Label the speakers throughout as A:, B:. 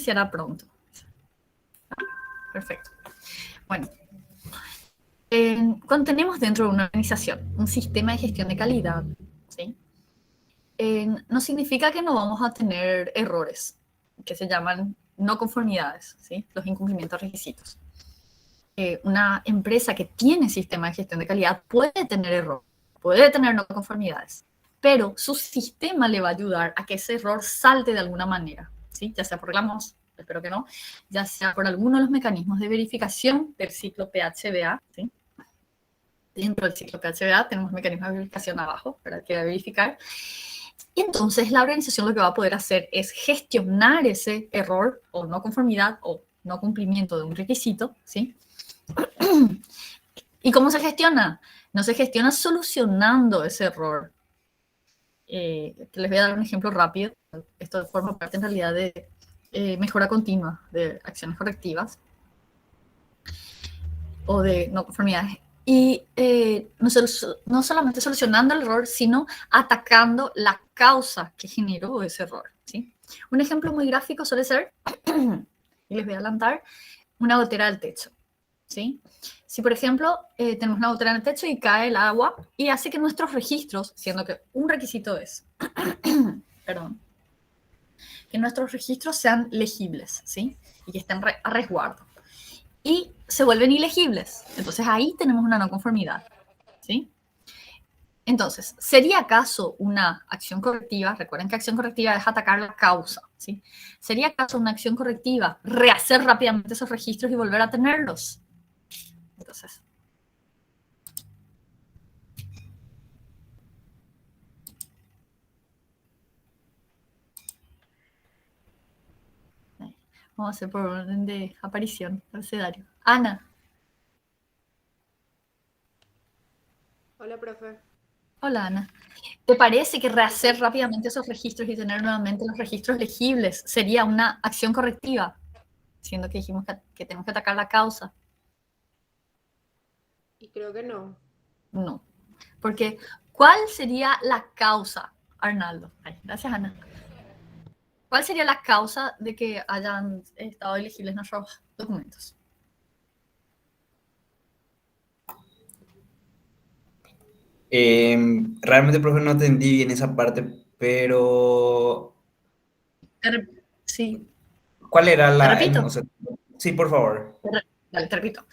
A: iniciará pronto. Perfecto. Bueno, cuando tenemos dentro de una organización un sistema de gestión de calidad, ¿sí? No significa que no vamos a tener errores, que se llaman no conformidades, ¿sí? Los incumplimientos de requisitos. Una empresa que tiene sistema de gestión de calidad puede tener errores, puede tener no conformidades, pero su sistema le va a ayudar a que ese error salte de alguna manera, ¿sí? Ya sea por reclamos, espero que no, ya sea por alguno de los mecanismos de verificación del ciclo PHBA, ¿sí? Dentro del ciclo PHBA tenemos mecanismos de verificación abajo para que verificar. Y entonces la organización lo que va a poder hacer es gestionar ese error o no conformidad o no cumplimiento de un requisito, ¿sí? ¿Y cómo se gestiona? No se gestiona solucionando ese error. Les voy a dar un ejemplo rápido. Esto forma parte en realidad de mejora continua de acciones correctivas o de no conformidades. Y no solamente solucionando el error, sino atacando la causa que generó ese error, ¿sí? Un ejemplo muy gráfico suele ser, y les voy a adelantar, una gotera del techo, ¿sí? Si, por ejemplo, tenemos una gotera en el techo y cae el agua y hace que nuestros registros, siendo que un requisito es, perdón, que nuestros registros sean legibles, ¿sí? Y que estén a resguardo. Y se vuelven ilegibles. Entonces ahí tenemos una no conformidad, ¿sí? Entonces, ¿sería acaso una acción correctiva? Recuerden que acción correctiva es atacar la causa, ¿sí? ¿Sería acaso una acción correctiva rehacer rápidamente esos registros y volver a tenerlos? Entonces, vamos a hacer por orden de aparición, abecedario. Ana.
B: Hola, profe.
A: Hola, Ana. ¿Te parece que rehacer rápidamente esos registros y tener nuevamente los registros legibles sería una acción correctiva? Siendo que dijimos que tenemos que atacar la causa.
B: Y creo que no.
A: No. Porque, ¿cuál sería la causa, Arnaldo? Ay, gracias, Ana. ¿Cuál sería la causa de que hayan estado elegibles nuestros documentos?
C: Realmente, profe, no entendí bien esa parte, pero
A: Sí,
C: ¿cuál era
A: te
C: la...
A: repito.
C: o sea, sí, por favor.
A: Dale, te repito.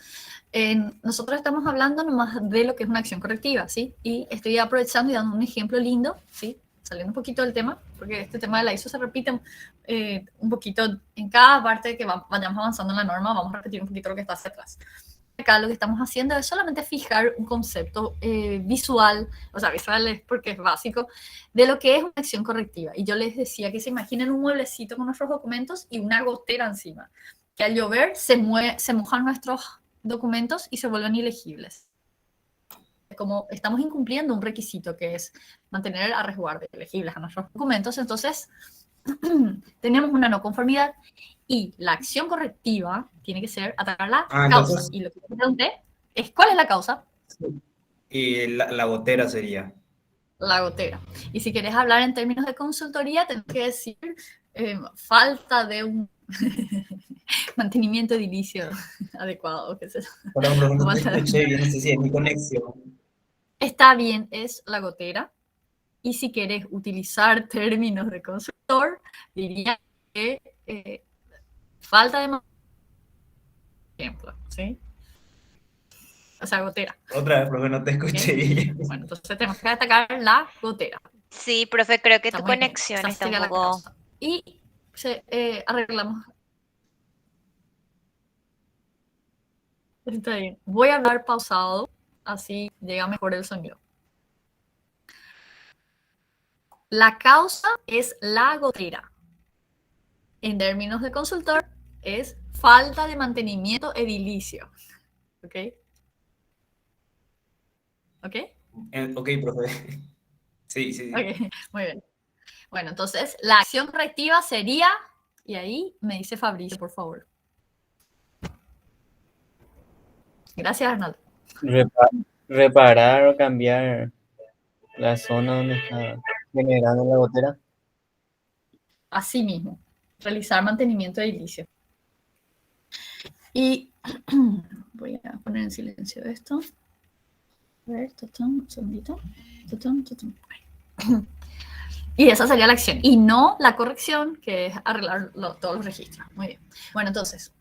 A: Nosotros estamos hablando nomás de lo que es una acción correctiva, ¿sí? Y estoy aprovechando y dando un ejemplo lindo, ¿sí? Saliendo un poquito del tema, porque este tema de la ISO se repite un poquito en cada parte que vayamos avanzando en la norma, vamos a repetir un poquito lo que está hacia atrás. Acá lo que estamos haciendo es solamente fijar un concepto visual, o sea, visual es porque es básico, de lo que es una acción correctiva. Y yo les decía que se imaginen un mueblecito con nuestros documentos y una gotera encima, que al llover se mojan nuestros documentos y se vuelven ilegibles. Como estamos incumpliendo un requisito que es mantener a resguardo elegibles a nuestros documentos, entonces tenemos una no conformidad y la acción correctiva tiene que ser atacar la
C: Ah,
A: causa.
C: entonces,
A: Y lo que te pregunté es ¿cuál es la causa?
C: la gotera sería.
A: La gotera. Y si quieres hablar en términos de consultoría, tenés que decir falta de un mantenimiento edilicio adecuado. ¿Qué es eso?
C: Perdón, profe, no te
A: Falta de...
C: escuché bien, no sé si es mi conexión.
A: Está bien, es la gotera. Y si quieres utilizar términos de consultor, diría que falta de ejemplo, ¿sí? O sea, gotera.
C: Otra vez, profe, no te escuché
A: ¿Okay?
C: bien.
A: Bueno, entonces tenemos que atacar la gotera.
D: Sí, profe, creo que
A: Está
D: tu
A: muy bien.
D: conexión
A: Esa
D: está un
A: sería la
D: poco...
A: causa. Y arreglamos. Está bien. Voy a hablar pausado, así llega mejor el sonido. La causa es la gotera. En términos de consultor, es falta de mantenimiento edilicio. ¿Ok? ¿Ok?
C: Ok, profe. Sí, sí.
A: Ok, muy bien. Bueno, entonces la acción correctiva sería, y ahí me dice Fabricio, por favor. Gracias, Arnaldo.
E: Reparar o cambiar la zona donde está generando la gotera.
A: Así mismo. realizar mantenimiento edilicio. Y voy a poner en silencio esto. A ver, un segundito. Y esa sería la acción. Y no la corrección, que es arreglar todos los registros. Muy bien. Bueno, entonces,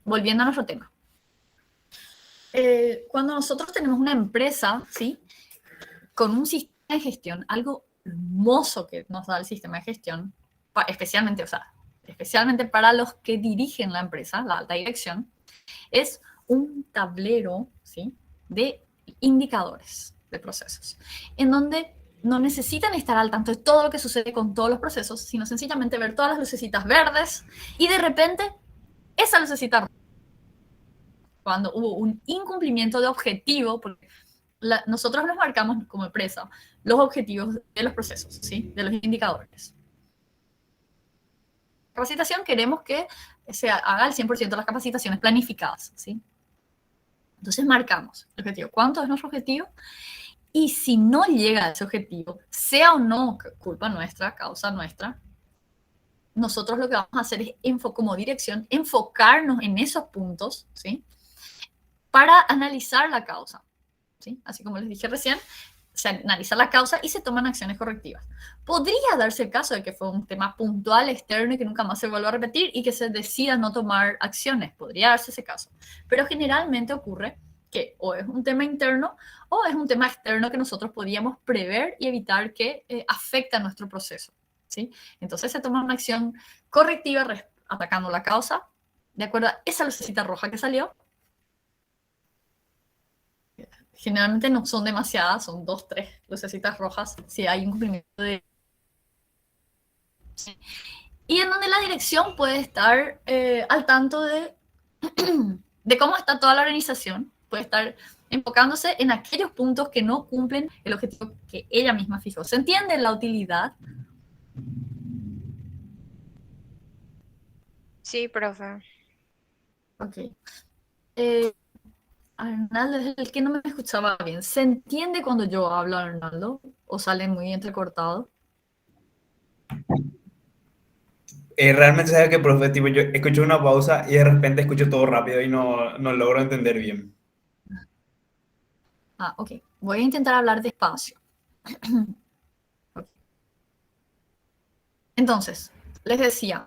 A: volviendo a nuestro tema. Cuando nosotros tenemos una empresa, ¿sí? Con un sistema de gestión, algo hermoso que nos da el sistema de gestión, especialmente para los que dirigen la empresa, la alta dirección, es un tablero, ¿sí? De indicadores de procesos, en donde no necesitan estar al tanto de todo lo que sucede con todos los procesos, sino sencillamente ver todas las lucecitas verdes y de repente esa lucecita roja, cuando hubo un incumplimiento de objetivo, porque nosotros nos marcamos como empresa los objetivos de los procesos, ¿sí? De los indicadores. Capacitación, queremos que se haga el 100% de las capacitaciones planificadas, ¿sí? Entonces marcamos el objetivo. ¿Cuánto es nuestro objetivo? Y si no llega a ese objetivo, sea o no culpa nuestra, causa nuestra, nosotros lo que vamos a hacer es, como dirección, enfocarnos en esos puntos, ¿sí? Para analizar la causa, ¿sí? Así como les dije recién, se analiza la causa y se toman acciones correctivas. Podría darse el caso de que fue un tema puntual, externo y que nunca más se vuelva a repetir y que se decida no tomar acciones. Podría darse ese caso. Pero generalmente ocurre que o es un tema interno o es un tema externo que nosotros podíamos prever y evitar que afecte a nuestro proceso, ¿sí? Entonces se toma una acción correctiva atacando la causa, de acuerdo a esa lucecita roja que salió. Generalmente no son demasiadas, son 2, 3 lucecitas rojas si hay incumplimiento de... Y en donde la dirección puede estar al tanto de cómo está toda la organización, puede estar enfocándose en aquellos puntos que no cumplen el objetivo que ella misma fijó. ¿Se entiende la utilidad?
D: Sí, profe.
A: Ok. Arnaldo es el que no me escuchaba bien. ¿Se entiende cuando yo hablo, Arnaldo? ¿O sale muy entrecortado?
C: Realmente sabes que, profe, tipo, yo escucho una pausa y de repente escucho todo rápido y no logro entender bien.
A: Ah, ok. Voy a intentar hablar despacio. Okay. Entonces, les decía,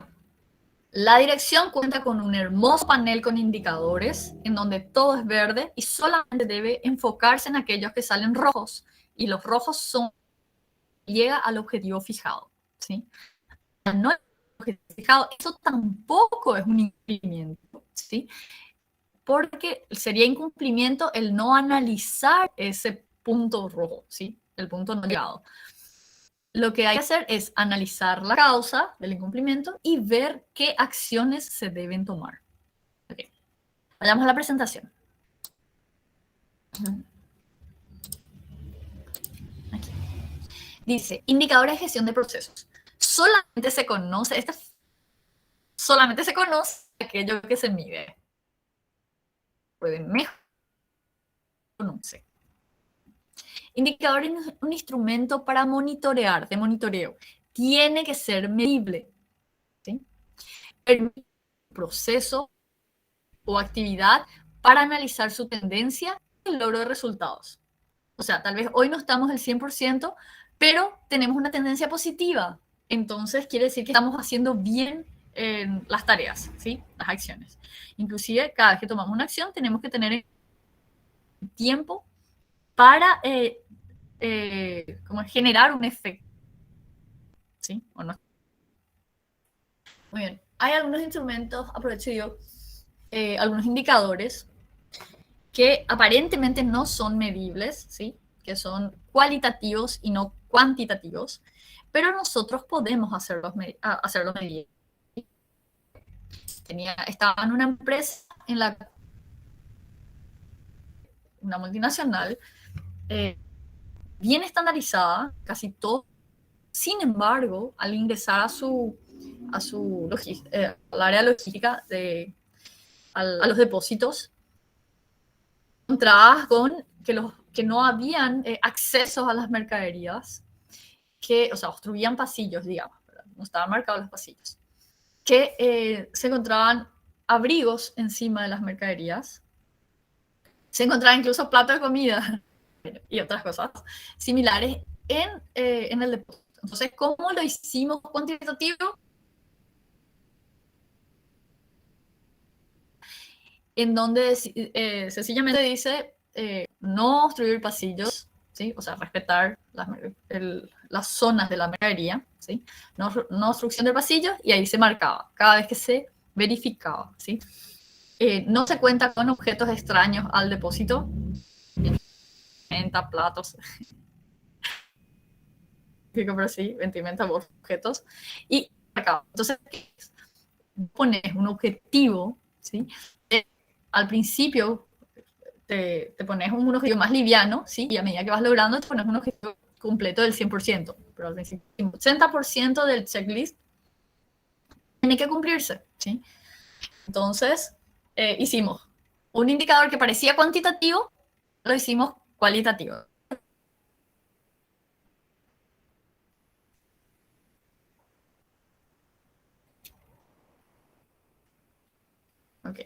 A: la dirección cuenta con un hermoso panel con indicadores en donde todo es verde y solamente debe enfocarse en aquellos que salen rojos. Y los rojos son llega al objetivo fijado, ¿sí? No el objetivo fijado, eso tampoco es un incumplimiento, ¿sí? Porque sería incumplimiento el no analizar ese punto rojo, ¿sí? El punto no llegado. Lo que hay que hacer es analizar la causa del incumplimiento y ver qué acciones se deben tomar. Okay. Vayamos a la presentación. Aquí. Dice, indicadores de gestión de procesos. Solamente se conoce aquello que se mide. Puede mejorar. No sé. Indicador es un instrumento para monitorear, de monitoreo. Tiene que ser medible, ¿sí? Permite un proceso o actividad para analizar su tendencia y el logro de resultados. O sea, tal vez hoy no estamos al 100%, pero tenemos una tendencia positiva. Entonces quiere decir que estamos haciendo bien las tareas, ¿sí? Las acciones. Inclusive, cada vez que tomamos una acción, tenemos que tener tiempo para como generar un efecto. ¿Sí? ¿O no? Muy bien. Hay algunos instrumentos, aprovecho yo, algunos indicadores que aparentemente no son medibles, ¿sí? Que son cualitativos y no cuantitativos, pero nosotros podemos hacerlos medibles. Estaba en una empresa, una multinacional, bien estandarizada, casi todo. Sin embargo, al ingresar al área logística a los depósitos, encontrabas con que no habían accesos a las mercaderías, o sea, obstruían pasillos, digamos, ¿verdad? No estaban marcados los pasillos. que se encontraban abrigos encima de las mercaderías, se encontraban incluso platos de comida y otras cosas similares en el depósito. Entonces, ¿cómo lo hicimos cuantitativo? En donde sencillamente dice no obstruir pasillos, ¿sí? O sea, respetar las zonas de la mercadería, ¿sí? No obstrucción de pasillos, y ahí se marcaba cada vez que se verificaba, ¿sí? No se cuenta con objetos extraños al depósito, vestimenta, platos, por así, vestimenta, objetos, y marcaba. Entonces, pones un objetivo, ¿sí? Al principio te pones un objetivo más liviano, ¿sí? Y a medida que vas logrando, te pones un objetivo completo del 100%. Pero al principio, el 80% del checklist tiene que cumplirse, ¿sí? Entonces, hicimos un indicador que parecía cuantitativo, lo hicimos cualitativo. Ok.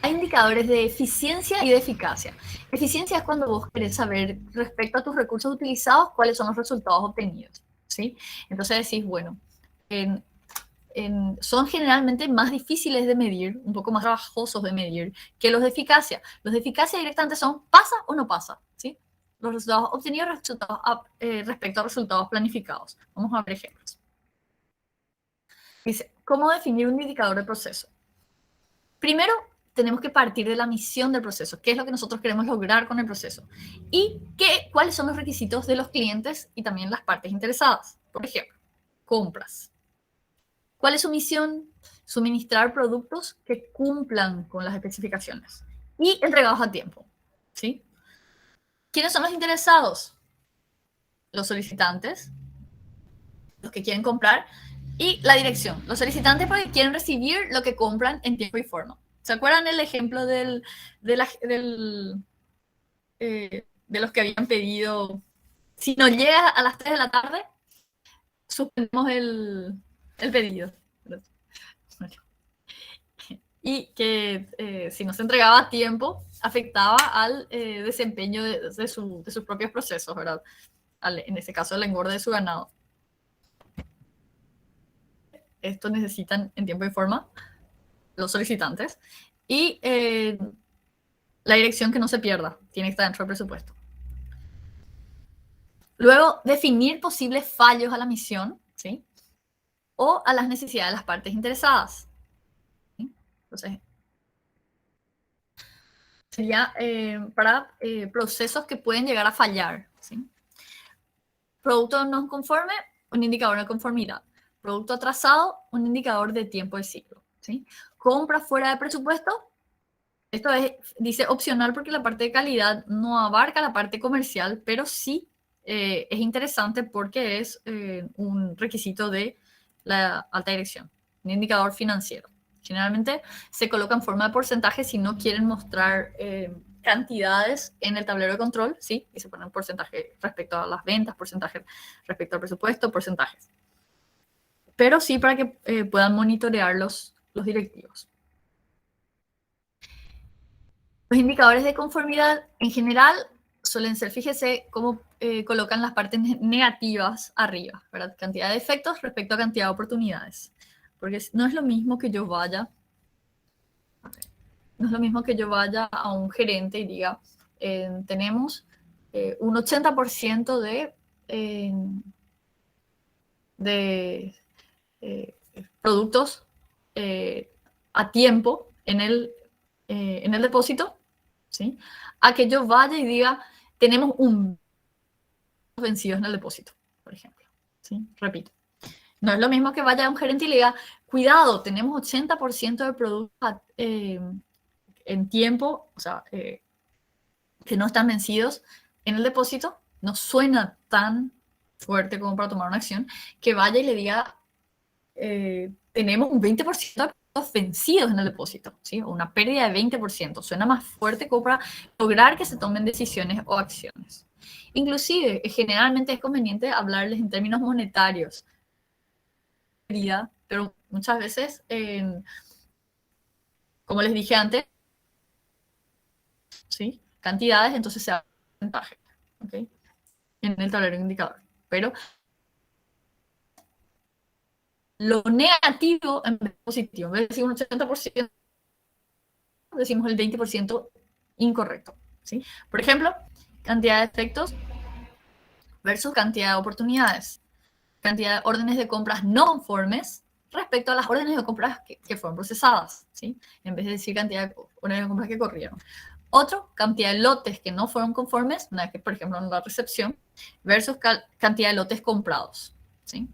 A: Hay indicadores de eficiencia y de eficacia. Eficiencia es cuando vos querés saber respecto a tus recursos utilizados cuáles son los resultados obtenidos, ¿sí? Entonces decís, bueno, son generalmente más difíciles de medir, un poco más trabajosos de medir que los de eficacia. Los de eficacia directamente son pasa o no pasa, ¿sí? Los resultados obtenidos respecto a resultados planificados. Vamos a ver ejemplos. Dice, ¿cómo definir un indicador de proceso? Primero, tenemos que partir de la misión del proceso, qué es lo que nosotros queremos lograr con el proceso y cuáles son los requisitos de los clientes y también las partes interesadas. Por ejemplo, compras. ¿Cuál es su misión? Suministrar productos que cumplan con las especificaciones y entregados a tiempo, ¿sí? ¿Quiénes son los interesados? Los solicitantes, los que quieren comprar, y la dirección. Los solicitantes porque quieren recibir lo que compran en tiempo y forma. ¿Se acuerdan el ejemplo de los que habían pedido? Si no llega a las 3 de la tarde, suspendemos el pedido. Y que si no se entregaba a tiempo, afectaba al desempeño de sus propios procesos, ¿verdad? En ese caso, el engorde de su ganado. Esto necesitan en tiempo y forma los solicitantes. Y la dirección que no se pierda, tiene que estar dentro del presupuesto. Luego, definir posibles fallos a la misión, ¿sí? O a las necesidades de las partes interesadas. ¿Sí? Entonces, sería para procesos que pueden llegar a fallar, ¿sí? Producto no conforme, un indicador de conformidad. Producto atrasado, un indicador de tiempo de ciclo, ¿sí? Compra fuera de presupuesto, esto dice opcional porque la parte de calidad no abarca la parte comercial, pero sí es interesante porque es un requisito de la alta dirección, un indicador financiero. Generalmente se coloca en forma de porcentaje si no quieren mostrar cantidades en el tablero de control, ¿sí? Y se ponen porcentaje respecto a las ventas, porcentaje respecto al presupuesto, porcentajes. Pero sí para que puedan monitorear los directivos. Los indicadores de conformidad en general suelen ser, fíjese cómo colocan las partes negativas arriba, ¿verdad? Cantidad de efectos respecto a cantidad de oportunidades. Porque no es lo mismo que yo vaya, a un gerente y diga, tenemos un 80% de productos a tiempo en el depósito, ¿sí? A que yo vaya y diga, tenemos un vencidos en el depósito, por ejemplo, ¿sí? Repito. No es lo mismo que vaya a un gerente y le diga, cuidado, tenemos 80% de productos en tiempo, o sea, que no están vencidos en el depósito. No suena tan fuerte como para tomar una acción, que vaya y le diga, tenemos un 20% vencidos en el depósito, ¿sí? O una pérdida de 20%. Suena más fuerte como para lograr que se tomen decisiones o acciones. Inclusive, generalmente es conveniente hablarles en términos monetarios, pero muchas veces, como les dije antes, ¿sí? Cantidades, entonces se habla de porcentaje, ¿ok? En el tablero indicador. Pero lo negativo en vez de positivo, en vez de decir un 80%, decimos el 20% incorrecto, ¿sí? Por ejemplo, cantidad de efectos versus cantidad de oportunidades. Cantidad de órdenes de compras no conformes respecto a las órdenes de compras que fueron procesadas, ¿sí? En vez de decir cantidad de órdenes de compras que corrieron. Otro, cantidad de lotes que no fueron conformes, una vez que, por ejemplo, en la recepción, versus cantidad de lotes comprados, ¿sí?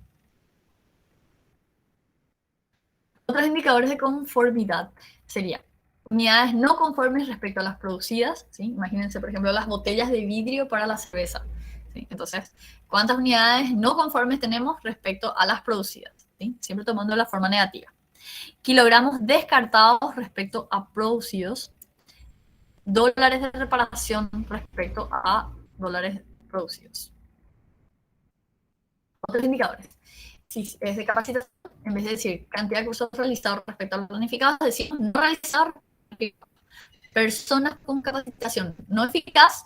A: Otros indicadores de conformidad serían unidades no conformes respecto a las producidas, ¿sí? Imagínense, por ejemplo, las botellas de vidrio para la cerveza, ¿sí? Entonces, ¿cuántas unidades no conformes tenemos respecto a las producidas? ¿Sí? Siempre tomando la forma negativa. Kilogramos descartados respecto a producidos. Dólares de reparación respecto a dólares producidos. Otros indicadores. Si es de capacitación, en vez de decir cantidad de cursos realizados respecto a los planificados, decimos no realizar personas con capacitación no eficaz,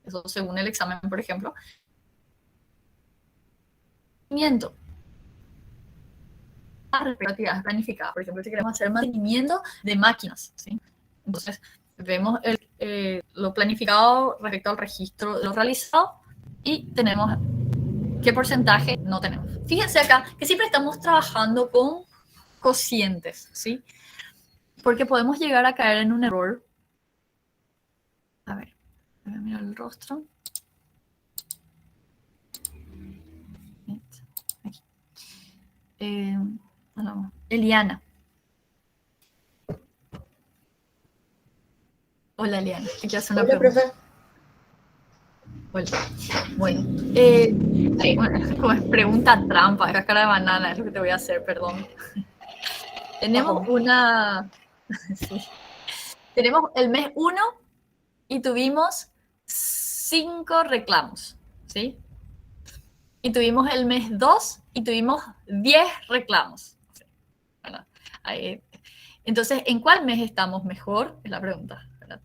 A: eso según el examen, por ejemplo. Mantenimiento. Actividades planificadas, por ejemplo, si queremos hacer mantenimiento de máquinas, ¿sí? Entonces, vemos lo planificado respecto al registro de lo realizado y tenemos qué porcentaje no tenemos. Fíjense acá que siempre estamos trabajando con cocientes, ¿sí? Porque podemos llegar a caer en un error. A ver, voy a mirar el rostro. Aquí. Eliana. Hola, Eliana. Te quiero hacer una
B: Hola,
A: pregunta.
B: profe.
A: Hola. Bueno, como es pregunta trampa, cáscara de banana, es lo que te voy a hacer, perdón. Tenemos sí. Tenemos el mes 1 y tuvimos 5 reclamos, ¿sí? Y tuvimos el mes 2 y tuvimos 10 reclamos. Bueno, entonces, ¿en cuál mes estamos mejor? Es la pregunta, ¿verdad?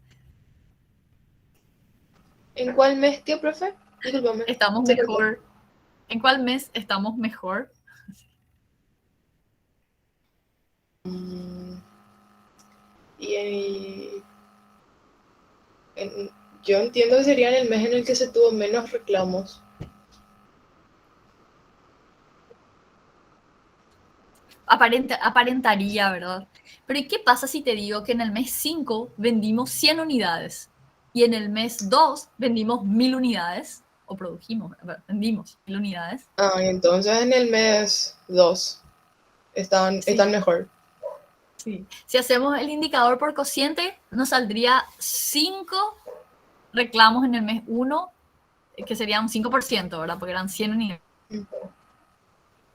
B: ¿En cuál mes, tío, profe? Discúlpame.
A: Estamos mejor. ¿En cuál mes estamos mejor?
B: Y yo entiendo que sería en el mes en el que se tuvo menos reclamos.
A: Aparentaría, ¿verdad? Pero ¿y qué pasa si te digo que en el mes 5 vendimos 100 unidades y en el mes 2 vendimos 1000 unidades? O produjimos, vendimos 1000 unidades.
B: Entonces en el mes 2 están mejor.
A: Sí. Si hacemos el indicador por cociente, nos saldría 5 reclamos en el mes 1, que sería un 5%, ¿verdad? Porque eran 100 unidades.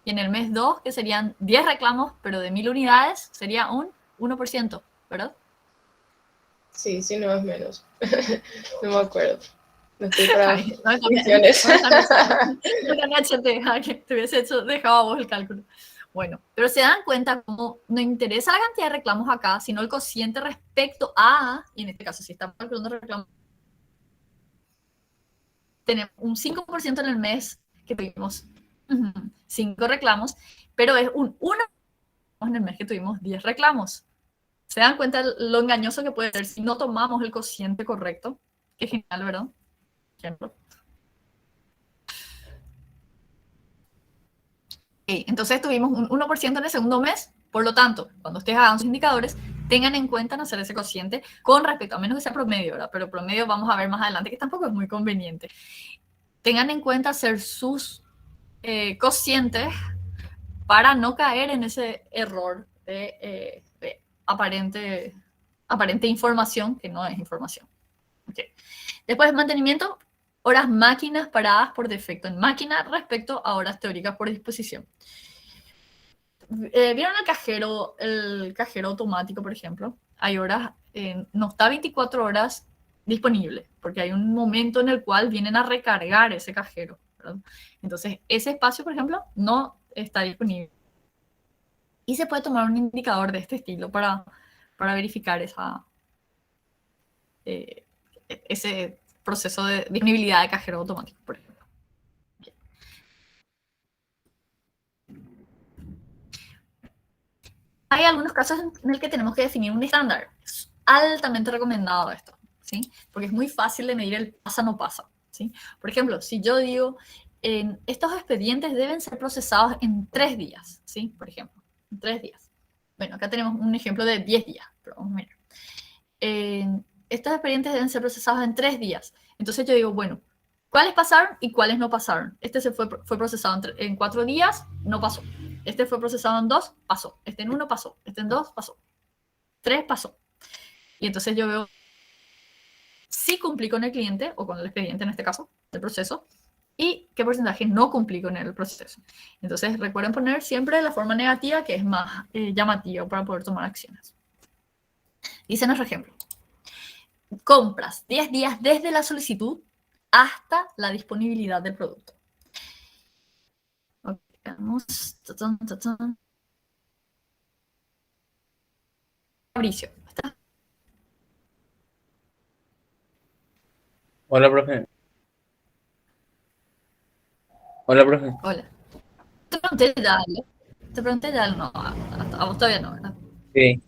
A: Y en el mes 2, que serían 10 reclamos, pero de 1000 unidades, sería un 1%, ¿verdad?
B: Sí, sí, no es menos. No me acuerdo. No estoy para
A: No,
B: misiones.
A: te hubiese dejado a vos el cálculo. Bueno, pero se dan cuenta cómo no interesa la cantidad de reclamos acá, sino el cociente respecto a, y en este caso, si estamos calculando reclamos, tenemos un 5% en el mes que tuvimos 5 reclamos, pero es un 1 en el mes que tuvimos 10 reclamos. ¿Se dan cuenta lo engañoso que puede ser si no tomamos el cociente correcto? Qué genial, ¿verdad? Ejemplo. Okay, entonces tuvimos un 1% en el segundo mes, por lo tanto, cuando ustedes hagan sus indicadores, tengan en cuenta no hacer ese cociente con respecto, a menos que sea promedio, ¿verdad? Pero promedio vamos a ver más adelante, que tampoco es muy conveniente. Tengan en cuenta hacer sus cocientes para no caer en ese error de aparente información que no es información. Okay. Después, mantenimiento, horas máquinas paradas por defecto en máquina respecto a horas teóricas por disposición. ¿vieron el cajero automático, por ejemplo? Hay horas, no está 24 horas disponible, porque hay un momento en el cual vienen a recargar ese cajero, ¿verdad? Entonces, ese espacio, por ejemplo, no está disponible. Y se puede tomar un indicador de este estilo para verificar ese proceso de disponibilidad de cajero automático, por ejemplo. Hay algunos casos en el que tenemos que definir un estándar. Es altamente recomendado esto, ¿sí? Porque es muy fácil de medir el pasa no pasa, ¿sí? Por ejemplo, si yo digo, estos expedientes deben ser procesados en 3 días, ¿sí? Por ejemplo, en 3 días. Bueno, acá tenemos un ejemplo de 10 días, pero vamos a mirar. Estos expedientes deben ser procesados en 3 días. Entonces yo digo, bueno, ¿cuáles pasaron y cuáles no pasaron? Este fue procesado en 4 días, no pasó. Este fue procesado en 2, pasó. Este en 1 pasó. Este en 2, pasó. 3 pasó. Y entonces yo veo si cumplí con el cliente, o con el expediente en este caso, del proceso, y qué porcentaje no cumplí con el proceso. Entonces recuerden poner siempre la forma negativa, que es más llamativa para poder tomar acciones. Dice nuestro ejemplo. Compras 10 días desde la solicitud hasta la disponibilidad del producto. Vamos. Fabricio, ¿está?
D: Hola, profe. Hola, profe.
A: Hola. Te pregunté ya, ¿no? Te pregunté ya, no, a vos todavía no, ¿verdad?
D: Sí,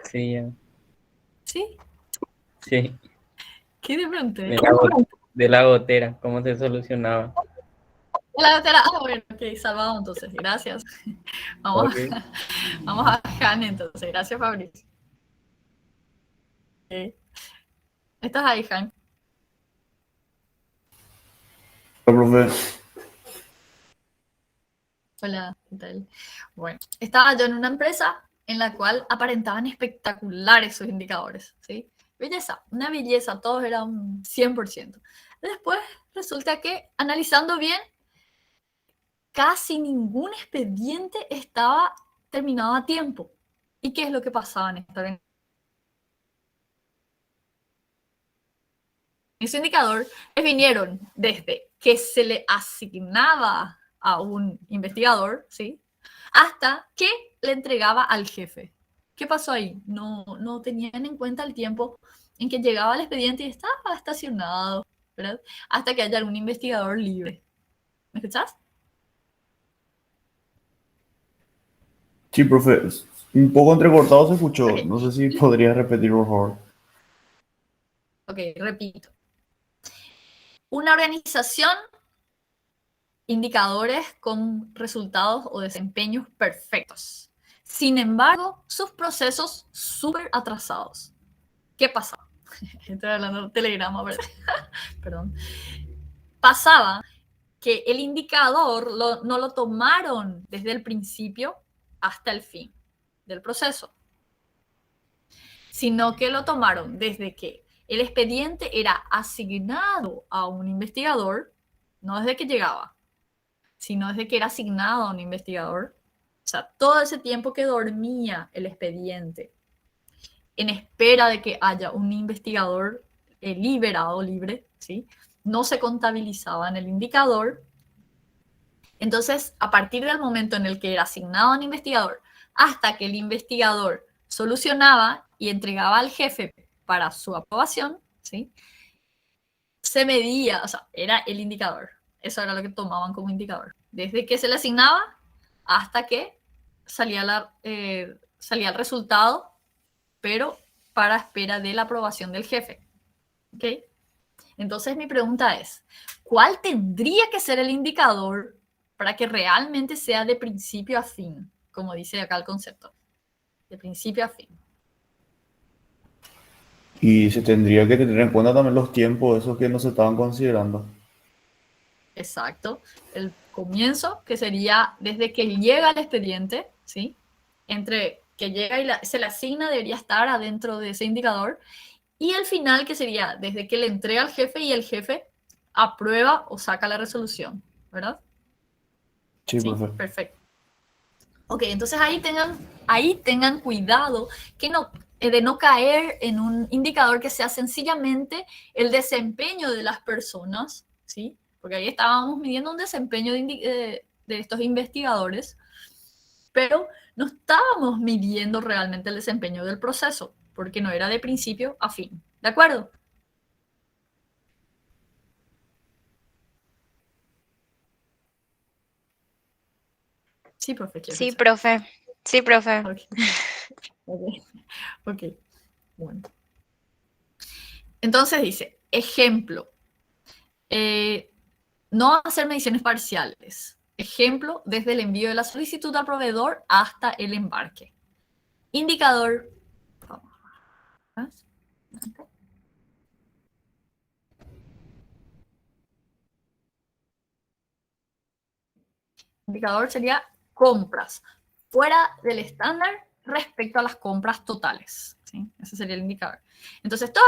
D: sí, ya.
A: ¿Sí?
D: Sí.
A: ¿Qué te pregunté?
D: De la gotera, ¿cómo se solucionaba?
A: La doctora, bueno, ok, salvado entonces, gracias. Vamos,
D: Ok.
A: vamos a Han entonces, gracias Fabricio. Okay. ¿Estás ahí, Han?
C: Hola, profe.
A: Hola, ¿qué tal? Bueno, estaba yo en una empresa en la cual aparentaban espectaculares sus indicadores, ¿sí? Belleza, una belleza, todos eran 100%. Después resulta que, analizando bien, casi ningún expediente estaba terminado a tiempo. ¿Y qué es lo que pasaba en esta organización? Ese indicador vinieron desde que se le asignaba a un investigador, ¿sí? Hasta que le entregaba al jefe. ¿Qué pasó ahí? No tenían en cuenta el tiempo en que llegaba el expediente y estaba estacionado, ¿verdad? Hasta que haya algún investigador libre. ¿Me escuchás?
E: Sí, profe, un poco entrecortado se escuchó.
A: Ok,
E: No sé si podría repetir, por favor.
A: ok, repito. Una organización, indicadores con resultados o desempeños perfectos. Sin embargo, sus procesos súper atrasados. ¿Qué pasaba? Estoy hablando de telegrama, ¿verdad? Perdón. Pasaba que el indicador no lo tomaron desde el principio hasta el fin del proceso, sino que lo tomaron desde que el expediente era asignado a un investigador, no desde que llegaba, sino desde que era asignado a un investigador. O sea, todo ese tiempo que dormía el expediente en espera de que haya un investigador liberado, libre, ¿sí? No se contabilizaba en el indicador. Entonces, a partir del momento en el que era asignado a un investigador, hasta que el investigador solucionaba y entregaba al jefe para su aprobación, ¿sí? Se medía, o sea, era el indicador. Eso era lo que tomaban como indicador. Desde que se le asignaba hasta que salía el resultado, pero para espera de la aprobación del jefe. ¿Ok? Entonces mi pregunta es, ¿cuál tendría que ser el indicador para que realmente sea de principio a fin? Como dice acá el concepto, de principio a fin.
E: Y se tendría que tener en cuenta también los tiempos, esos que no se estaban considerando.
A: Exacto. El comienzo, que sería desde que llega el expediente, ¿sí? Entre que llega y se le asigna, debería estar adentro de ese indicador. Y el final, que sería desde que le entrega al jefe y el jefe aprueba o saca la resolución, ¿verdad?
E: Sí,
A: Sí,
E: profe.
A: perfecto. Ok, entonces ahí tengan cuidado de no caer en un indicador que sea sencillamente el desempeño de las personas, ¿sí? Porque ahí estábamos midiendo un desempeño de estos investigadores, pero no estábamos midiendo realmente el desempeño del proceso, porque no era de principio a fin. ¿De acuerdo? Sí, profe, quiero
F: Sí,
A: decir.
F: profe. Sí, profe.
A: Ok, ok, ok, bueno. Entonces dice, ejemplo, no hacer mediciones parciales. Ejemplo, desde el envío de la solicitud al proveedor hasta el embarque. Indicador. Indicador sería compras fuera del estándar respecto a las compras totales. ¿Sí? Ese sería el indicador. Entonces, todos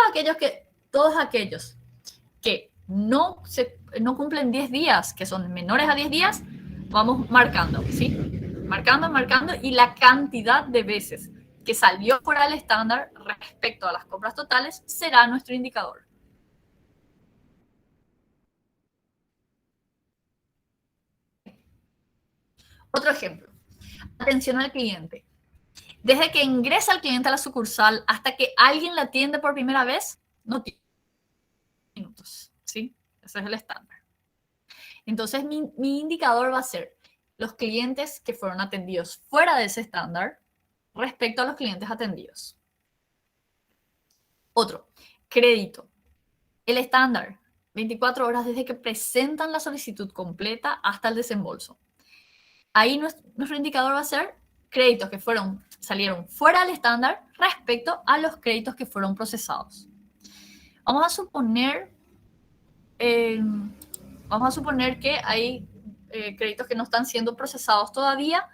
A: aquellos que no cumplen 10 días, que son menores a 10 días, vamos marcando, ¿sí? Marcando, y la cantidad de veces que salió fuera del estándar respecto a las compras totales será nuestro indicador. Otro ejemplo, atención al cliente. Desde que ingresa el cliente a la sucursal hasta que alguien la atiende por primera vez, no tiene minutos, ¿sí? Ese es el estándar. Entonces, mi indicador va a ser los clientes que fueron atendidos fuera de ese estándar respecto a los clientes atendidos. Otro, crédito. El estándar, 24 horas desde que presentan la solicitud completa hasta el desembolso. Ahí nuestro indicador va a ser créditos que salieron fuera del estándar respecto a los créditos que fueron procesados. Vamos a suponer que hay créditos que no están siendo procesados todavía,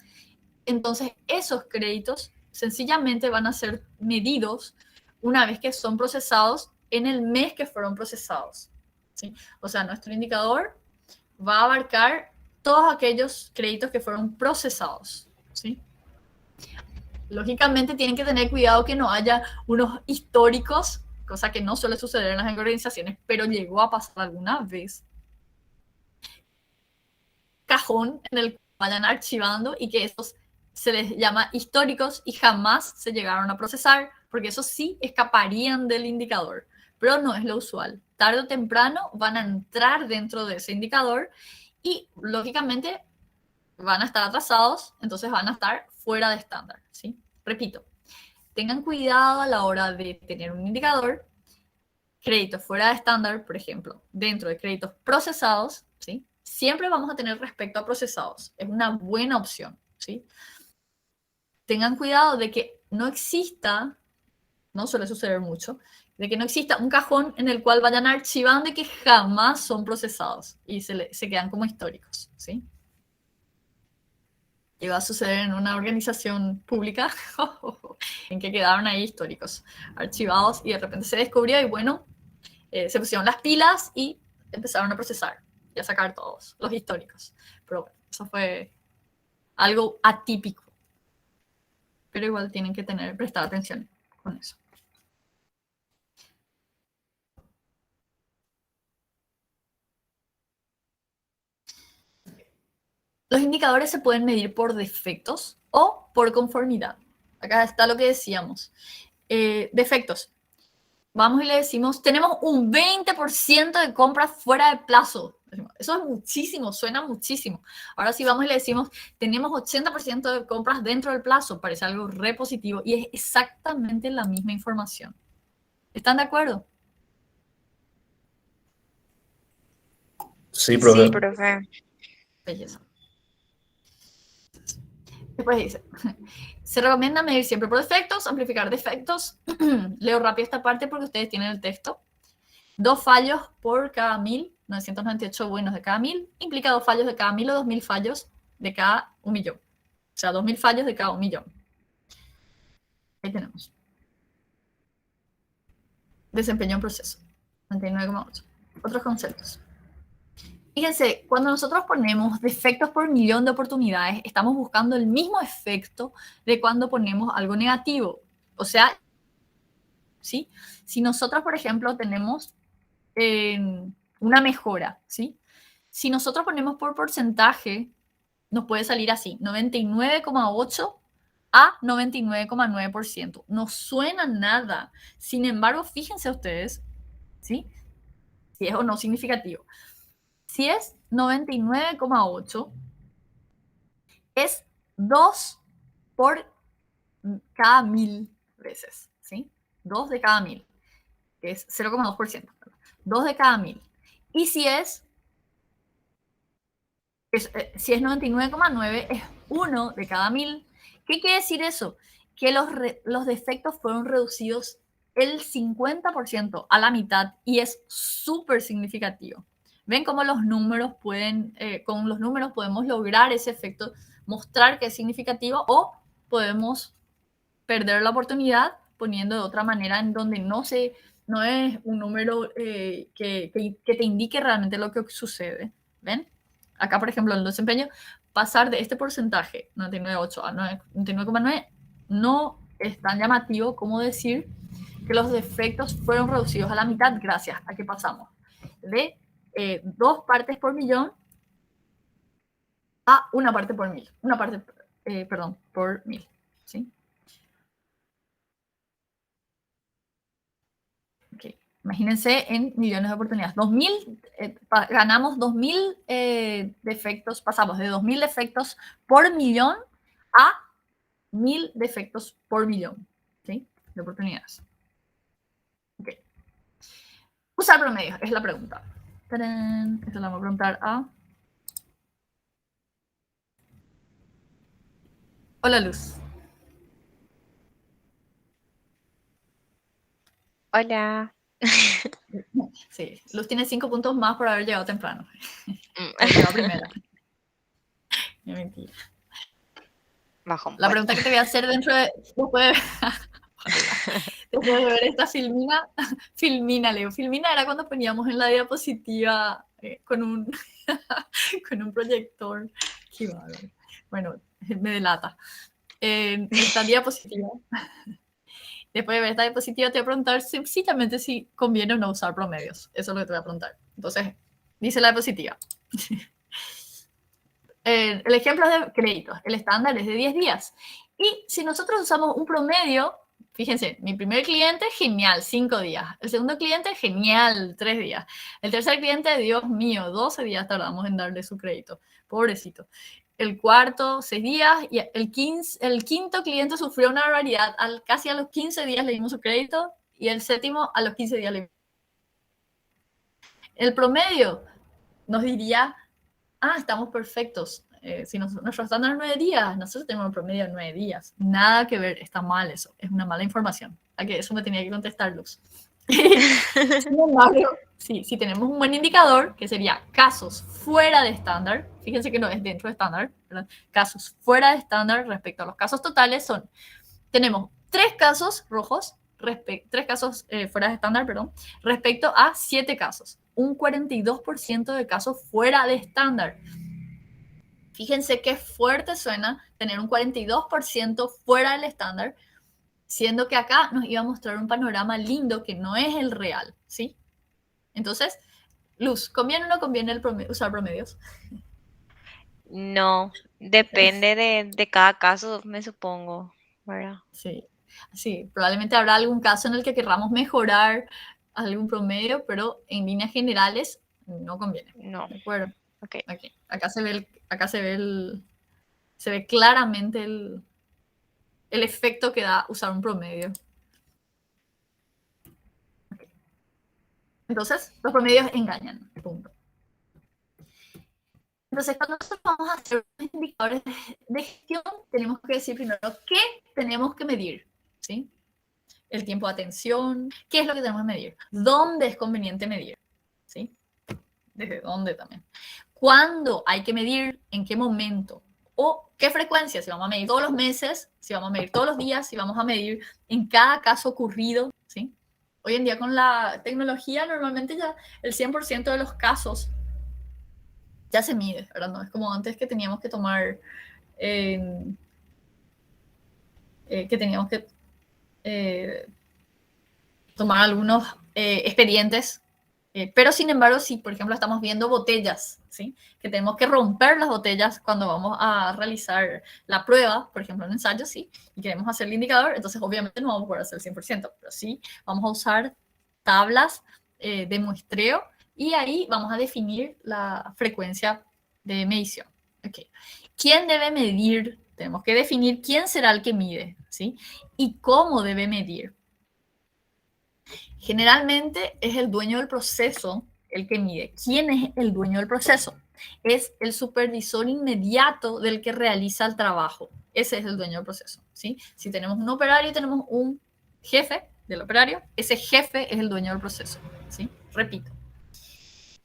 A: entonces esos créditos sencillamente van a ser medidos una vez que son procesados en el mes que fueron procesados, ¿sí? O sea, nuestro indicador va a abarcar todos aquellos créditos que fueron procesados, ¿sí? Lógicamente tienen que tener cuidado que no haya unos históricos, cosa que no suele suceder en las organizaciones, pero llegó a pasar alguna vez. Cajón en el que vayan archivando y que esos se les llama históricos y jamás se llegaron a procesar, porque esos sí escaparían del indicador, pero no es lo usual. Tarde o temprano van a entrar dentro de ese indicador y lógicamente van a estar atrasados, entonces van a estar fuera de estándar, ¿sí? Repito, tengan cuidado a la hora de tener un indicador, créditos fuera de estándar, por ejemplo, dentro de créditos procesados, ¿sí? Siempre vamos a tener respecto a procesados, es una buena opción, ¿sí? Tengan cuidado de que no exista, no suele suceder mucho, de que no exista un cajón en el cual vayan archivando y que jamás son procesados y se quedan como históricos, ¿sí? Iba a suceder en una organización pública en que quedaron ahí históricos, archivados, y de repente se descubrió y bueno, se pusieron las pilas y empezaron a procesar y a sacar todos los históricos. Pero bueno, eso fue algo atípico. Pero igual tienen que prestar atención con eso. Los indicadores se pueden medir por defectos o por conformidad. Acá está lo que decíamos. Defectos. Vamos y le decimos, tenemos un 20% de compras fuera de plazo. Eso es muchísimo, suena muchísimo. Ahora sí vamos y le decimos, tenemos 80% de compras dentro del plazo. Parece algo re positivo y es exactamente la misma información. ¿Están de acuerdo?
C: Sí, profe.
F: Sí, profe.
A: Belleza. Después dice, se recomienda medir siempre por defectos, amplificar defectos. Leo rápido esta parte porque ustedes tienen el texto. 2 fallos por cada 1000, 998 buenos de cada 1000, implica 2 fallos de cada 1000 o 2000 fallos de cada 1.000.000. O sea, 2000 fallos de cada 1.000.000. Ahí tenemos. Desempeño en proceso, 99,8. Otros conceptos. Fíjense, cuando nosotros ponemos defectos por millón de oportunidades, estamos buscando el mismo efecto de cuando ponemos algo negativo. O sea, ¿sí? Si nosotros, por ejemplo, tenemos una mejora, ¿sí? Si nosotros ponemos por porcentaje, nos puede salir así, 99,8 a 99,9%. No suena nada. Sin embargo, fíjense ustedes, ¿sí? Si es o no significativo. Si es 99,8, es 2 por cada 1000 veces, ¿sí? 2 de cada 1000, que es 0,2%. 2 de cada 1000. Y si es 99,9, es 1 de cada 1000. ¿Qué quiere decir eso? Que los defectos fueron reducidos el 50% a la mitad y es súper significativo. ¿Ven cómo los números con los números podemos lograr ese efecto, mostrar que es significativo, o podemos perder la oportunidad poniendo de otra manera en donde no es un número que te indique realmente lo que sucede? ¿Ven? Acá, por ejemplo, el desempeño, pasar de este porcentaje, 99,8 a 99,9, no es tan llamativo como decir que los defectos fueron reducidos a la mitad gracias a que pasamos de 2 partes por millón a 1 parte por 1000. Por 1000. ¿Sí? Okay. Imagínense en millones de oportunidades. 2000, ganamos 2000 defectos, pasamos de 2000 defectos por millón a 1000 defectos por millón, ¿sí? De oportunidades. Okay. Usar promedios es la pregunta. ¡Tarán! Esto la vamos a preguntar a... Hola, Luz.
F: Hola.
A: Sí, Luz tiene 5 puntos más por haber llegado temprano.
F: Mm,
A: Llegó primero. No, mentira.
F: Bajo un
A: La
F: buen.
A: pregunta que te voy a hacer después de ver esta filmina, Leo. Filmina era cuando poníamos en la diapositiva con un proyector. Qué bárbaro. Bueno, me delata. Esta diapositiva. Después de ver esta diapositiva, te voy a preguntar sencillamente si conviene o no usar promedios. Eso es lo que te voy a preguntar. Entonces, dice la diapositiva. El ejemplo es de créditos. El estándar es de 10 días. Y si nosotros usamos un promedio, fíjense, mi primer cliente, genial, 5 días. El segundo cliente, genial, 3 días. El tercer cliente, Dios mío, 12 días tardamos en darle su crédito. Pobrecito. El cuarto, 6 días. Y el quinto cliente sufrió una barbaridad. Casi a los 15 días le dimos su crédito. Y el séptimo, a los 15 días le dimos. El promedio nos diría... estamos perfectos. Si nuestro estándar es 9 días, nosotros tenemos un promedio de 9 días. Nada que ver, está mal eso. Es una mala información. ¿A que eso me tenía que contestar, Luz? Sin embargo, sí, si tenemos un buen indicador, que sería casos fuera de estándar, fíjense que no es dentro de estándar, ¿verdad? Casos fuera de estándar respecto a los casos totales tenemos 3 casos rojos, 3 casos fuera de estándar, perdón, respecto a 7 casos. Un 42% de casos fuera de estándar. Fíjense qué fuerte suena tener un 42% fuera del estándar, siendo que acá nos iba a mostrar un panorama lindo que no es el real, ¿sí? Entonces, Luz, ¿conviene o no conviene usar promedios?
F: No, depende de cada caso, me supongo, ¿verdad?
A: Sí, sí, probablemente habrá algún caso en el que querramos mejorar algún promedio, pero en líneas generales no conviene.
F: No.
A: ¿De acuerdo?
F: Okay.
A: Okay. Acá se ve claramente el efecto que da usar un promedio. Okay. Entonces, los promedios engañan. Punto. Entonces, cuando nosotros vamos a hacer indicadores de gestión, tenemos que decir primero qué tenemos que medir, ¿sí? El tiempo de atención, qué es lo que tenemos que medir, dónde es conveniente medir, ¿sí? Desde dónde también. ¿Cuándo hay que medir? ¿En qué momento? ¿O qué frecuencia? Si vamos a medir todos los meses, si vamos a medir todos los días, si vamos a medir en cada caso ocurrido, ¿sí? Hoy en día con la tecnología normalmente ya el 100% de los casos ya se mide, ¿verdad? No es como antes que teníamos que tomar, tomar algunos expedientes, pero sin embargo, si por ejemplo estamos viendo botellas, ¿sí? Que tenemos que romper las botellas cuando vamos a realizar la prueba, por ejemplo en ensayo, ¿sí? Y queremos hacer el indicador, entonces obviamente no vamos a poder hacer el 100%, pero sí vamos a usar tablas de muestreo y ahí vamos a definir la frecuencia de medición. Okay. ¿Quién debe medir? Tenemos que definir quién será el que mide, ¿sí? Y cómo debe medir. Generalmente es el dueño del proceso el que mide. ¿Quién es el dueño del proceso? Es el supervisor inmediato del que realiza el trabajo. Ese es el dueño del proceso, ¿sí? Si tenemos un operario y tenemos un jefe del operario, ese jefe es el dueño del proceso, ¿sí? Repito.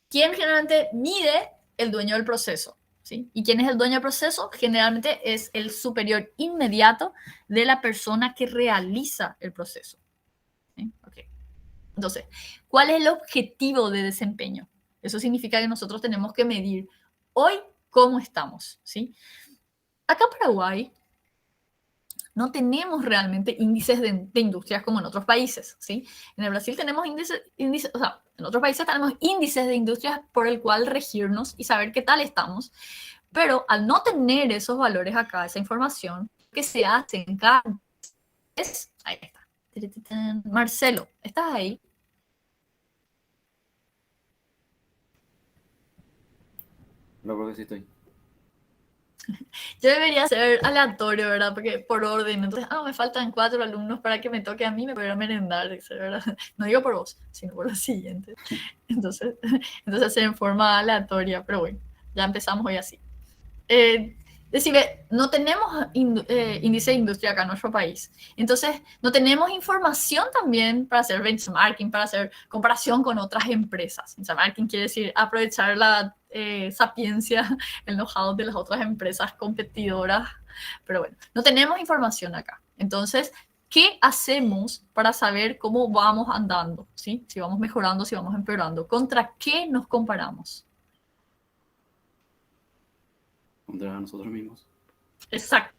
A: ¿Quién generalmente mide? El dueño del proceso, ¿sí? ¿Y quién es el dueño del proceso? Generalmente es el superior inmediato de la persona que realiza el proceso. ¿Sí? Okay. Entonces, ¿cuál es el objetivo de desempeño? Eso significa que nosotros tenemos que medir hoy cómo estamos, ¿sí? Acá en Paraguay no tenemos realmente índices de industrias como en otros países, ¿sí? En el Brasil tenemos índices, o sea, en otros países tenemos índices de industrias por el cual regirnos y saber qué tal estamos, pero al no tener esos valores acá, esa información, que se hace en cada es, ahí está. Marcelo, ¿estás ahí?
G: No, creo que sí estoy.
A: Yo debería ser aleatorio, ¿verdad? Porque por orden. Entonces, me faltan 4 alumnos para que me toque a mí, me voy a merendar, ¿verdad? No digo por vos, sino por los siguientes. Entonces en forma aleatoria, pero bueno, ya empezamos hoy así. Decime, no tenemos índice de industria acá en nuestro país. Entonces, no tenemos información también para hacer benchmarking, para hacer comparación con otras empresas. Benchmarking quiere decir aprovechar la sapiencia, el know-how de las otras empresas competidoras. Pero bueno, no tenemos información acá. Entonces, ¿qué hacemos para saber cómo vamos andando? ¿Sí? Si vamos mejorando, si vamos empeorando. ¿Contra qué nos comparamos?
G: Contra nosotros mismos.
A: Exacto.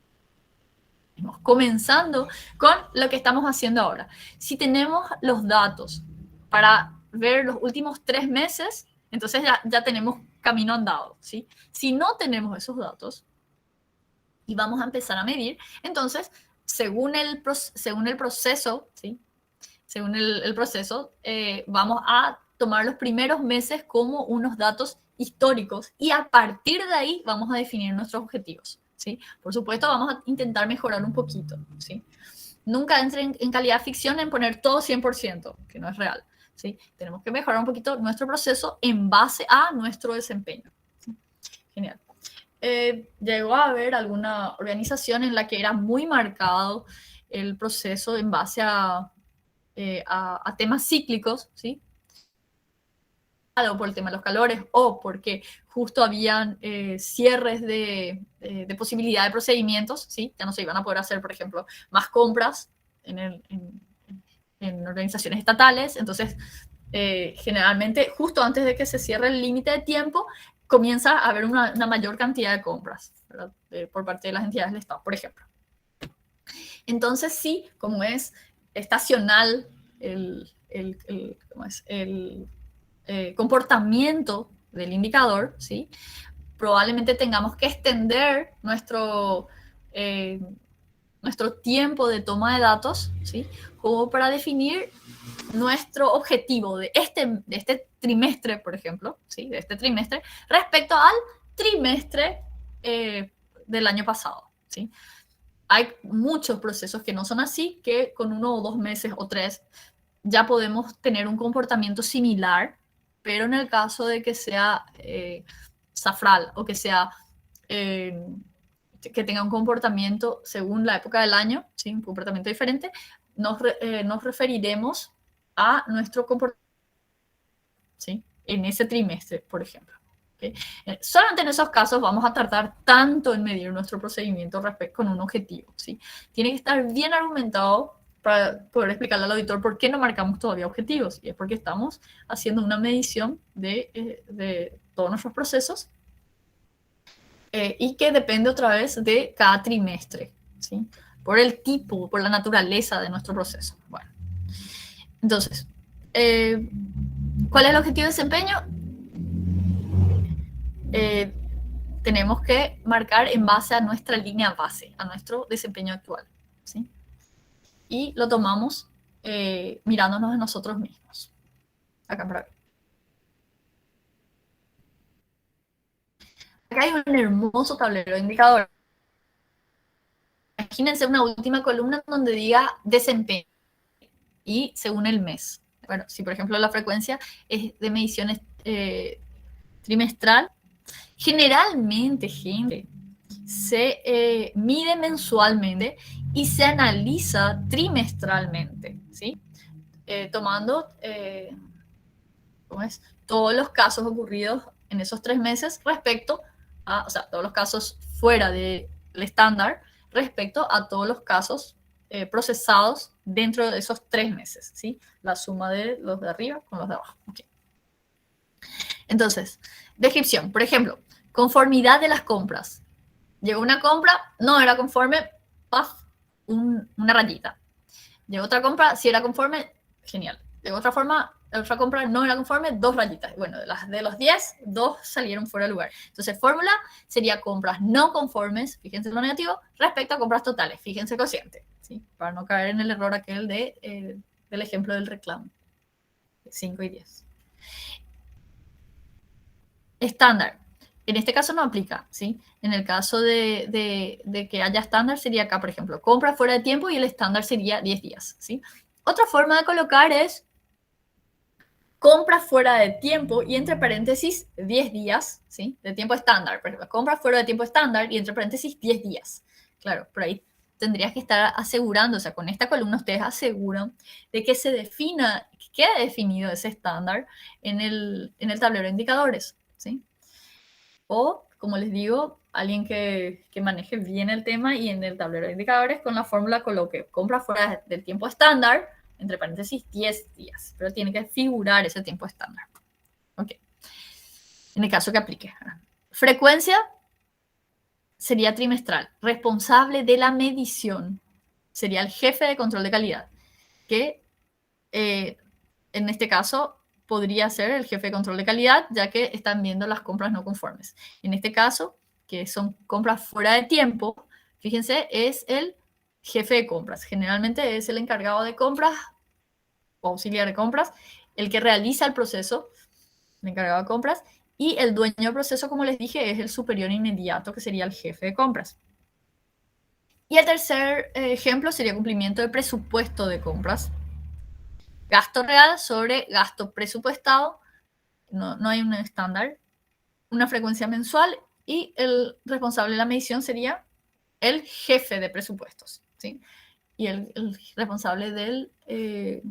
A: Comenzando con lo que estamos haciendo ahora. Si tenemos los datos para ver los últimos 3 meses, entonces ya tenemos camino andado, ¿sí? Si no tenemos esos datos y vamos a empezar a medir, entonces, según el proceso, ¿sí? Según el proceso, vamos a tomar los primeros meses como unos datos históricos y a partir de ahí vamos a definir nuestros objetivos, ¿sí? Por supuesto, vamos a intentar mejorar un poquito, ¿sí? Nunca entren en calidad ficción en poner todo 100%, que no es real, ¿sí? Tenemos que mejorar un poquito nuestro proceso en base a nuestro desempeño. ¿Sí? Genial. Llegó a haber alguna organización en la que era muy marcado el proceso en base a temas cíclicos, ¿sí? O por el tema de los calores, o porque justo habían cierres de posibilidad de procedimientos, ¿sí? Ya no se iban a poder hacer, por ejemplo, más compras en organizaciones estatales. Entonces, generalmente, justo antes de que se cierre el límite de tiempo, comienza a haber una mayor cantidad de compras, ¿verdad? Por parte de las entidades del Estado, por ejemplo. Entonces, sí, como es estacional el comportamiento del indicador, ¿sí? Probablemente tengamos que extender nuestro tiempo de toma de datos, ¿sí? Como para definir nuestro objetivo de este trimestre, por ejemplo, ¿sí? De este trimestre, respecto al trimestre del año pasado, ¿sí? Hay muchos procesos que no son así, que con 1 o 2 meses o 3 ya podemos tener un comportamiento similar, pero en el caso de que sea safral o que sea que tenga un comportamiento según la época del año, ¿sí? Un comportamiento diferente, nos referiremos a nuestro comportamiento, ¿sí? En ese trimestre, por ejemplo. ¿Okay? Solamente en esos casos vamos a tardar tanto en medir nuestro procedimiento con un objetivo, ¿sí? Tiene que estar bien argumentado para poder explicarle al auditor por qué no marcamos todavía objetivos. Y es porque estamos haciendo una medición de todos nuestros procesos y que depende otra vez de cada trimestre, ¿sí? Por el tipo, por la naturaleza de nuestro proceso. Bueno, entonces, ¿cuál es el objetivo de desempeño? Tenemos que marcar en base a nuestra línea base, a nuestro desempeño actual, ¿sí? Y lo tomamos mirándonos en nosotros mismos. Acá para ver. Acá hay un hermoso tablero de indicadores. Imagínense una última columna donde diga desempeño y según el mes. Bueno, si por ejemplo la frecuencia es de mediciones trimestral, generalmente, gente, se mide mensualmente y se analiza trimestralmente, ¿sí? Tomando ¿cómo es? Todos los casos ocurridos en esos 3 meses respecto a, o sea, todos los casos fuera del estándar respecto a todos los casos procesados dentro de esos 3 meses, ¿sí? La suma de los de arriba con los de abajo. Okay. Entonces, descripción. Por ejemplo, conformidad de las compras. Llegó una compra, no era conforme, ¡paf! Una rayita. Llegó otra compra, si era conforme, genial. Llegó otra compra no era conforme, 2 rayitas. Bueno, de los 10, 2 salieron fuera de lugar. Entonces, fórmula sería compras no conformes, fíjense lo negativo, respecto a compras totales, fíjense el cociente, ¿sí? Para no caer en el error aquel del ejemplo del reclamo. 5 y 10. Estándar. En este caso no aplica, ¿sí? En el caso de que haya estándar sería acá, por ejemplo, compra fuera de tiempo y el estándar sería 10 días, ¿sí? Otra forma de colocar es compra fuera de tiempo y entre paréntesis 10 días, ¿sí? De tiempo estándar, por ejemplo, compra fuera de tiempo estándar y entre paréntesis 10 días. Claro, por ahí tendrías que estar asegurando, o sea, con esta columna ustedes aseguran de que se defina, que quede definido ese estándar en el tablero de indicadores, ¿sí? O, como les digo, alguien que maneje bien el tema y en el tablero de indicadores con la fórmula coloque compra fuera del tiempo estándar, entre paréntesis 10 días, pero tiene que figurar ese tiempo estándar. Ok. En el caso que aplique. Frecuencia sería trimestral. Responsable de la medición sería el jefe de control de calidad, que en este caso podría ser el jefe de control de calidad, ya que están viendo las compras no conformes. En este caso, que son compras fuera de tiempo, fíjense, es el jefe de compras. Generalmente es el encargado de compras o auxiliar de compras, el que realiza el proceso, el encargado de compras, y el dueño del proceso, como les dije, es el superior inmediato, que sería el jefe de compras. Y el tercer ejemplo sería cumplimiento de presupuesto de compras. Gasto real sobre gasto presupuestado, no hay un estándar, una frecuencia mensual y el responsable de la medición sería el jefe de presupuestos, ¿sí? Y el responsable de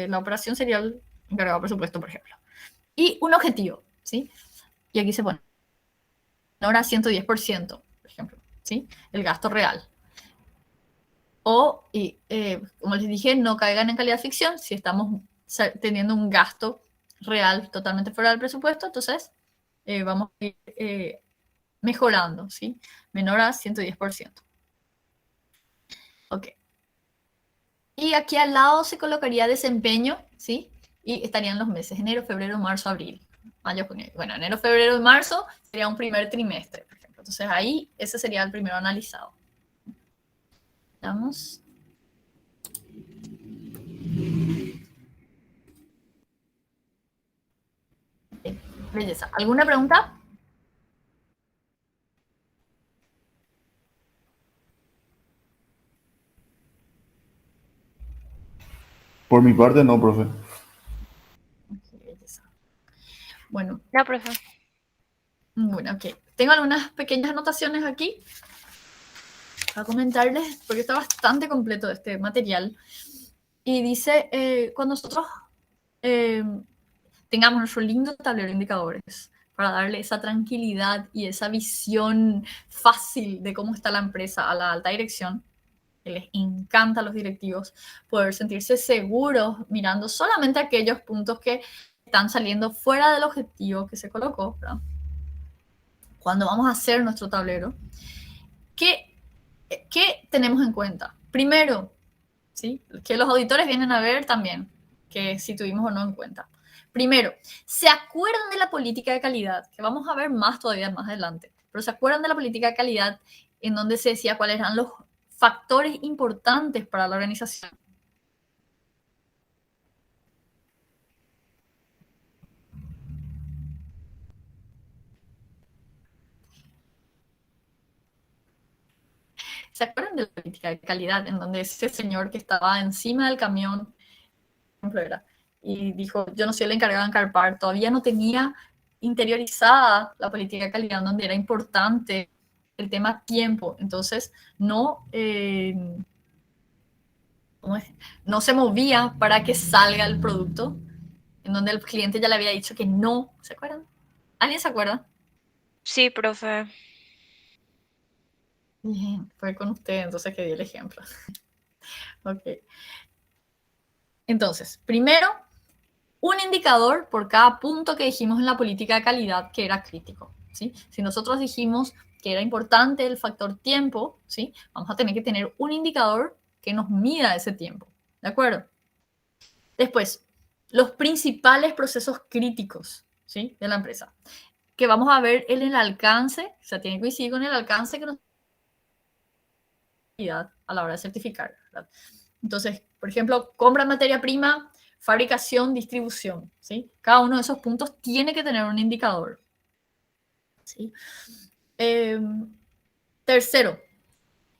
A: la operación sería el encargado de presupuesto, por ejemplo. Y un objetivo, ¿sí? Y aquí se pone ahora 110%, por ejemplo, ¿sí? El gasto real. O, como les dije, no caigan en calidad ficción. Si estamos teniendo un gasto real totalmente fuera del presupuesto, entonces vamos a ir mejorando, ¿sí? Menor a 110%. Ok. Y aquí al lado se colocaría desempeño, ¿sí? Y estarían los meses, enero, febrero, marzo, abril, mayo, junio. Bueno, enero, febrero y marzo sería un primer trimestre, por ejemplo. Entonces ahí ese sería el primero analizado. Vamos. Belleza. ¿Alguna pregunta?
E: Por mi parte, no, profe.
A: Belleza. Bueno,
F: No, profe.
A: bueno, ok. Tengo algunas pequeñas anotaciones aquí para comentarles, porque está bastante completo este material. Y dice, cuando nosotros tengamos nuestro lindo tablero de indicadores, para darle esa tranquilidad y esa visión fácil de cómo está la empresa a la alta dirección, que les encanta a los directivos poder sentirse seguros mirando solamente aquellos puntos que están saliendo fuera del objetivo que se colocó, ¿verdad? cuando vamos a hacer nuestro tablero, ¿qué tenemos en cuenta? Primero, ¿sí? Que los auditores vienen a ver también, que si tuvimos o no en cuenta. Primero, ¿se acuerdan de la política de calidad? Que vamos a ver más todavía más adelante. Pero ¿se acuerdan de la política de calidad en donde se decía cuáles eran los factores importantes para la organización? ¿Se acuerdan de la política de calidad en donde ese señor que estaba encima del camión, por ejemplo, era, y dijo, yo no soy el encargado de encarpar, todavía no tenía interiorizada la política de calidad donde era importante el tema tiempo, entonces no, no se movía para que salga el producto, en donde el cliente ya le había dicho que no, ¿se acuerdan? ¿Alguien se acuerda?
F: Sí, profe.
A: Bien, fue con usted entonces que di el ejemplo. Ok. Entonces, primero, un indicador por cada punto que dijimos en la política de calidad que era crítico, ¿sí? Si nosotros dijimos que era importante el factor tiempo, ¿sí? Vamos a tener que tener un indicador que nos mida ese tiempo, ¿de acuerdo? Después, los principales procesos críticos, ¿sí? De la empresa, que vamos a ver en el alcance, o sea, tiene que coincidir con el alcance que nos a la hora de certificar, ¿verdad? Entonces, por ejemplo, compra de materia prima, fabricación, distribución, ¿sí? Cada uno de esos puntos tiene que tener un indicador, ¿sí? Tercero,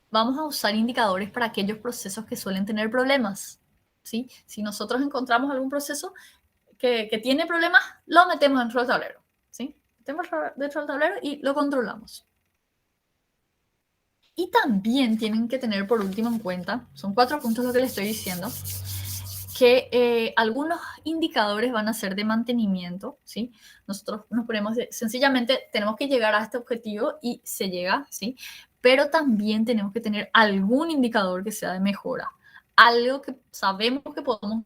A: vamos a usar indicadores para aquellos procesos que suelen tener problemas, ¿sí? Si nosotros encontramos algún proceso que tiene problemas, lo metemos dentro del tablero, ¿sí? Metemos dentro del tablero y lo controlamos. Y también tienen que tener por último en cuenta, son 4 puntos lo que les estoy diciendo, que algunos indicadores van a ser de mantenimiento, ¿sí? Nosotros nos ponemos, sencillamente tenemos que llegar a este objetivo y se llega, ¿sí? Pero también tenemos que tener algún indicador que sea de mejora, algo que sabemos que podemos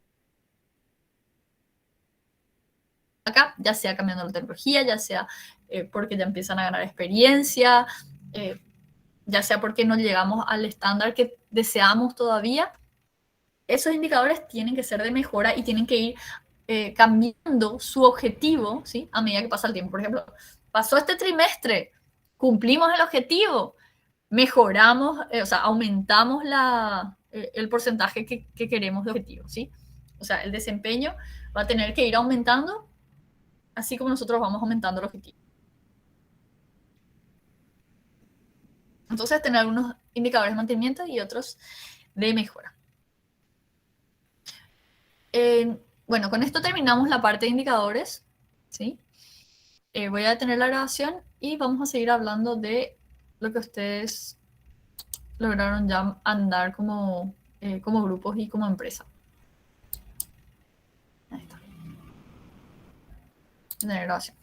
A: acá, ya sea cambiando la tecnología, ya sea porque ya empiezan a ganar experiencia, ya sea porque no llegamos al estándar que deseamos todavía. Esos indicadores tienen que ser de mejora y tienen que ir cambiando su objetivo, ¿sí? A medida que pasa el tiempo. Por ejemplo, pasó este trimestre, cumplimos el objetivo, mejoramos, o sea, aumentamos el porcentaje que queremos de objetivo, ¿sí? O sea, el desempeño va a tener que ir aumentando, así como nosotros vamos aumentando el objetivo. Entonces, tener algunos indicadores de mantenimiento y otros de mejora. Bueno, con esto terminamos la parte de indicadores, ¿sí? Voy a detener la grabación y vamos a seguir hablando de lo que ustedes lograron ya andar como grupos y como empresa. Ahí está. Detener grabación.